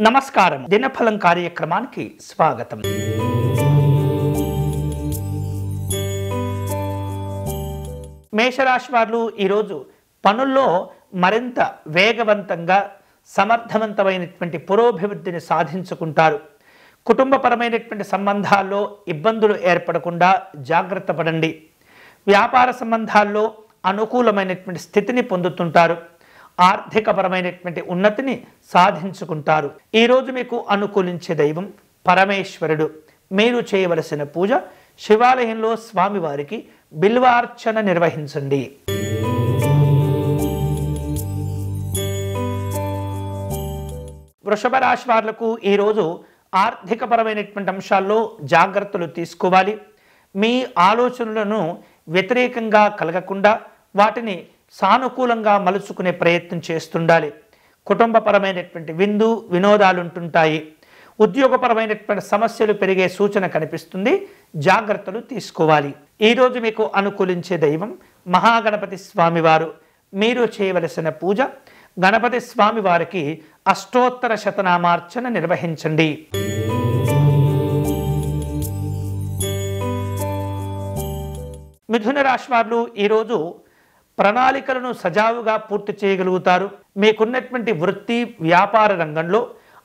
నమస్కారం. దినఫలం కార్యక్రమానికి స్వాగతం. మేషరాశి వారు ఈరోజు పనుల్లో మరింత వేగవంతంగా సమర్థవంతమైనటువంటి పురోభివృద్ధిని సాధించుకుంటారు. కుటుంబపరమైనటువంటి సంబంధాల్లో ఇబ్బందులు ఏర్పడకుండా జాగ్రత్త పడండి. వ్యాపార సంబంధాల్లో అనుకూలమైనటువంటి స్థితిని పొందుతుంటారు. ఆర్థికపరమైనటువంటి ఉన్నతిని సాధించుకుంటారు. ఈరోజు మీకు అనుకూలించే దైవం పరమేశ్వరుడు. మీరు చేయవలసిన పూజ శివాలయంలో స్వామివారికి బిల్వార్చన నిర్వహించండి. వృషభ రాశి వాళ్లకు ఈరోజు ఆర్థికపరమైనటువంటి అంశాల్లో జాగ్రత్తలు తీసుకోవాలి. మీ ఆలోచనలను వ్యతిరేకంగా కలగకుండా వాటిని సానుకూలంగా మలుచుకునే ప్రయత్నం చేస్తుండాలి. కుటుంబపరమైనటువంటి విందు వినోదాలు ఉంటుంటాయి. ఉద్యోగపరమైనటువంటి సమస్యలు పెరిగే సూచన కనిపిస్తుంది. జాగ్రత్తలు తీసుకోవాలి. ఈరోజు మీకు అనుకూలించే దైవం మహాగణపతి స్వామివారు. మీరు చేయవలసిన పూజ గణపతి స్వామివారికి అష్టోత్తర శతనామార్చన నిర్వహించండి. మిథున రాశి వారు ఈరోజు ప్రణాళికలను సజావుగా పూర్తి చేయగలుగుతారు. మీకున్నటువంటి వృత్తి వ్యాపార రంగంలో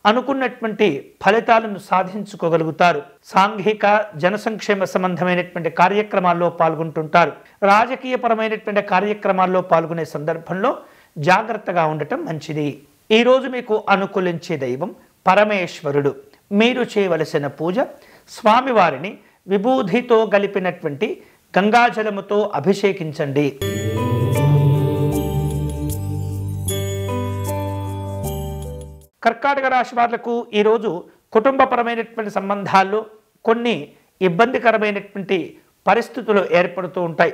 అనుకున్నటువంటి ఫలితాలను సాధించుకోగలుగుతారు. సాంఘిక జనసంక్షేమ సంబంధమైనటువంటి కార్యక్రమాల్లో పాల్గొంటుంటారు. రాజకీయపరమైనటువంటి కార్యక్రమాల్లో పాల్గొనే సందర్భంలో జాగ్రత్తగా ఉండటం మంచిది. ఈరోజు మీకు అనుకూలించే దైవం పరమేశ్వరుడు. మీరు చేయవలసిన పూజ స్వామివారిని విభూతితో కలిపినటువంటి గంగాజలముతో అభిషేకించండి. కర్కాటక రాశి వాళ్లకు ఈరోజు కుటుంబపరమైనటువంటి సంబంధాల్లో కొన్ని ఇబ్బందికరమైనటువంటి పరిస్థితులు ఏర్పడుతూ ఉంటాయి.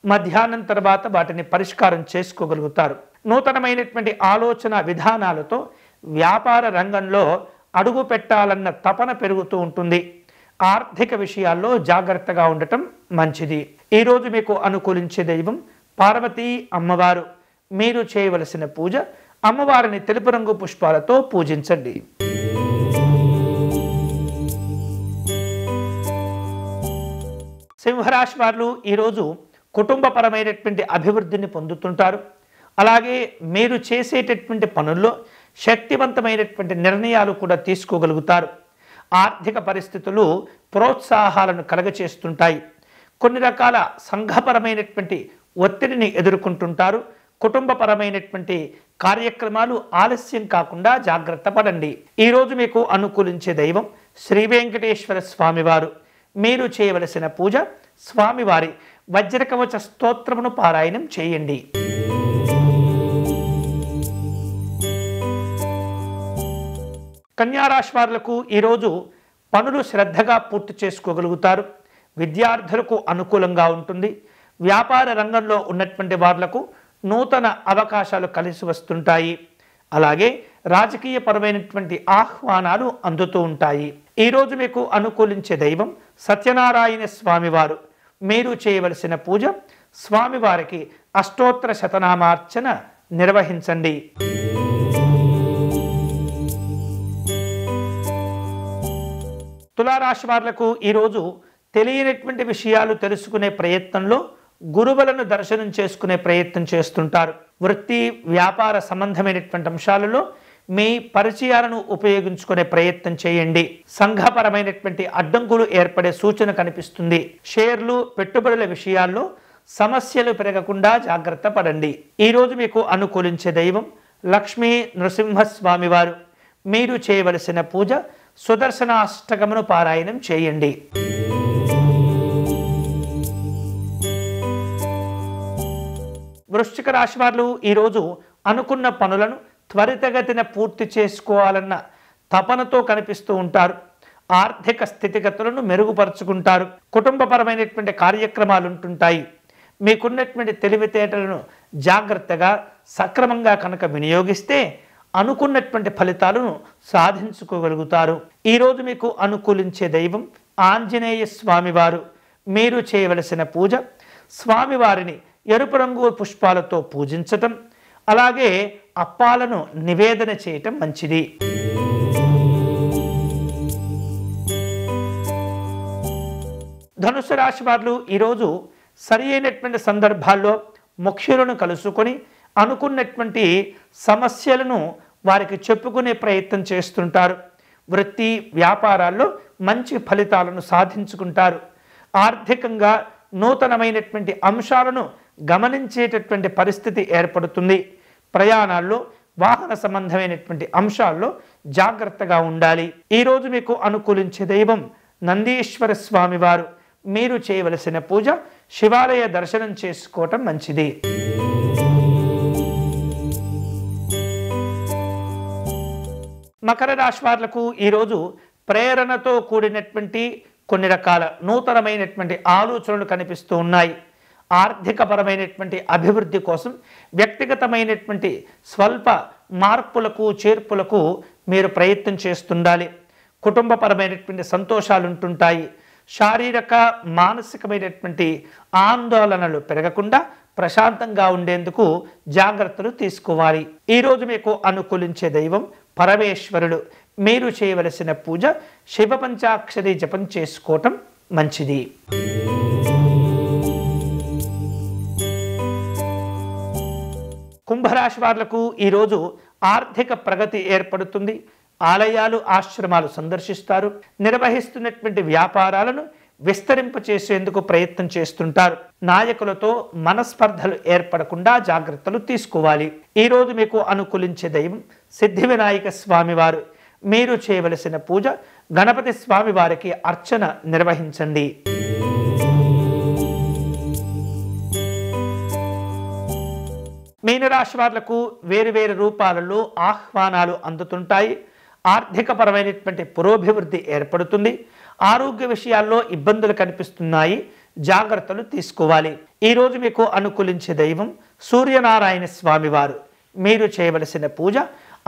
మధ్యాహ్నం తర్వాత వాటిని పరిష్కారం చేసుకోగలుగుతారు. నూతనమైనటువంటి ఆలోచన విధానాలతో వ్యాపార రంగంలో అడుగు పెట్టాలన్న తపన పెరుగుతూ ఉంటుంది. ఆర్థిక విషయాల్లో జాగ్రత్తగా ఉండటం మంచిది. ఈరోజు మీకు అనుకూలించే దైవం పార్వతీ అమ్మవారు. మీరు చేయవలసిన పూజ అమ్మవారిని తెలుపు రంగు పుష్పాలతో పూజించండి. సింహరాశి వారు ఈరోజు కుటుంబపరమైనటువంటి అభివృద్ధిని పొందుతుంటారు. అలాగే మీరు చేసేటటువంటి పనుల్లో శక్తివంతమైనటువంటి నిర్ణయాలు కూడా తీసుకోగలుగుతారు. ఆర్థిక పరిస్థితులు ప్రోత్సాహాలను కలగచేస్తుంటాయి. కొన్ని రకాల సంఘపరమైనటువంటి ఒత్తిడిని ఎదుర్కొంటుంటారు. కుటుంబపరమైనటువంటి కార్యక్రమాలు ఆలస్యం కాకుండా జాగ్రత్త పడండి. ఈరోజు మీకు అనుకూలించే దైవం శ్రీ వెంకటేశ్వర స్వామివారు. మీరు చేయవలసిన పూజ స్వామివారి వజ్రకవచ స్తోత్రమును పారాయణం చేయండి. కన్యారాశి వారులకు ఈరోజు పనులు శ్రద్ధగా పూర్తి చేసుకోగలుగుతారు. విద్యార్థులకు అనుకూలంగా ఉంటుంది. వ్యాపార రంగంలో ఉన్నటువంటి వాళ్లకు నూతన అవకాశాలు కలిసి వస్తుంటాయి. అలాగే రాజకీయపరమైనటువంటి ఆహ్వానాలు అందుతూ ఉంటాయి. ఈరోజు మీకు అనుకూలించే దైవం సత్యనారాయణ స్వామివారు. మీరు చేయవలసిన పూజ స్వామివారికి అష్టోత్తర శతనామార్చన నిర్వహించండి. తులారాశి వాళ్లకు ఈరోజు తెలియనటువంటి విషయాలు తెలుసుకునే ప్రయత్నంలో గురువులను దర్శనం చేసుకునే ప్రయత్నం చేస్తుంటారు. వృత్తి వ్యాపార సంబంధమైనటువంటి అంశాలలో మీ పరిచయాలను ఉపయోగించుకునే ప్రయత్నం చేయండి. సంఘపరమైనటువంటి అడ్డంకులు ఏర్పడే సూచన కనిపిస్తుంది. షేర్లు పెట్టుబడుల విషయాల్లో సమస్యలు పెరగకుండా జాగ్రత్త పడండి. ఈరోజు మీకు అనుకూలించే దైవం లక్ష్మీ నృసింహస్వామి వారు. మీరు చేయవలసిన పూజ సుదర్శనాష్టకమును పారాయణం చేయండి. వృశ్చిక రాశి వారు ఈరోజు అనుకున్న పనులను త్వరితగతిన పూర్తి చేసుకోవాలన్న తపనతో కనిపిస్తూ ఉంటారు. ఆర్థిక స్థితిగతులను మెరుగుపరుచుకుంటారు. కుటుంబపరమైనటువంటి కార్యక్రమాలు ఉంటుంటాయి. మీకున్నటువంటి తెలివితేటలను జాగ్రత్తగా సక్రమంగా కనుక వినియోగిస్తే అనుకున్నటువంటి ఫలితాలను సాధించుకోగలుగుతారు. ఈరోజు మీకు అనుకూలించే దైవం ఆంజనేయ స్వామివారు. మీరు చేయవలసిన పూజ స్వామివారిని ఎరుపు రంగు పుష్పాలతో పూజించటం, అలాగే అప్పాలను నివేదన చేయటం మంచిది. ధనుసు రాశి వారు ఈరోజు సరి అయినటువంటి సందర్భాల్లో ముఖ్యులను కలుసుకొని అనుకున్నటువంటి సమస్యలను వారికి చెప్పుకునే ప్రయత్నం చేస్తుంటారు. వృత్తి వ్యాపారాల్లో మంచి ఫలితాలను సాధించుకుంటారు. ఆర్థికంగా నూతనమైనటువంటి అంశాలను గమనించేటటువంటి పరిస్థితి ఏర్పడుతుంది. ప్రయాణాల్లో వాహన సంబంధమైనటువంటి అంశాల్లో జాగ్రత్తగా ఉండాలి. ఈరోజు మీకు అనుకూలించే దైవం నందీశ్వర స్వామి వారు. మీరు చేయవలసిన పూజ శివాలయ దర్శనం చేసుకోవటం మంచిది. మకర రాశి వాళ్లకు ఈరోజు ప్రేరణతో కూడినటువంటి కొన్ని రకాల నూతనమైనటువంటి ఆలోచనలు కనిపిస్తూ ఉన్నాయి. ఆర్థికపరమైనటువంటి అభివృద్ధి కోసం వ్యక్తిగతమైనటువంటి స్వల్ప మార్పులకు చేర్పులకు మీరు ప్రయత్నం చేస్తుండాలి. కుటుంబపరమైనటువంటి సంతోషాలు ఉంటుంటాయి. శారీరక మానసికమైనటువంటి ఆందోళనలు పెరగకుండా ప్రశాంతంగా ఉండేందుకు జాగ్రత్తలు తీసుకోవాలి. ఈరోజు మీకు అనుకూలించే దైవం పరమేశ్వరుడు. మీరు చేయవలసిన పూజ శివ పంచాక్షరి జపం చేసుకోవటం మంచిది. కుంభరాశి వాళ్లకు ఈరోజు ఆర్థిక ప్రగతి ఏర్పడుతుంది. ఆలయాలు ఆశ్రమాలు సందర్శిస్తారు. నిర్వహిస్తున్నటువంటి వ్యాపారాలను విస్తరింపచేసేందుకు ప్రయత్నం చేస్తుంటారు. నాయకులతో మనస్పర్ధలు ఏర్పడకుండా జాగ్రత్తలు తీసుకోవాలి. ఈరోజు మీకు అనుకూలించే దైవం సిద్ధి వినాయక స్వామి వారు. మీరు చేయవలసిన పూజ గణపతి స్వామి వారికి అర్చన నిర్వహించండి. మీనరాశి వాళ్లకు వేరువేరు రూపాలలో ఆహ్వానాలు అందుతుంటాయి. ఆర్థికపరమైనటువంటి పురోభివృద్ధి ఏర్పడుతుంది. ఆరోగ్య విషయాల్లో ఇబ్బందులు కనిపిస్తున్నాయి. జాగ్రత్తలు తీసుకోవాలి. ఈరోజు మీకు అనుకూలించే దైవం సూర్యనారాయణ స్వామి వారు. మీరు చేయవలసిన పూజ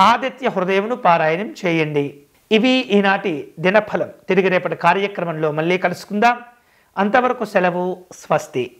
ఆదిత్య హృదయమును పారాయణం చేయండి. ఇవి ఈనాటి దినఫలం. తిరిగి రేపటి కార్యక్రమంలో మళ్ళీ కలుసుకుందాం. అంతవరకు సెలవు. స్వస్తి.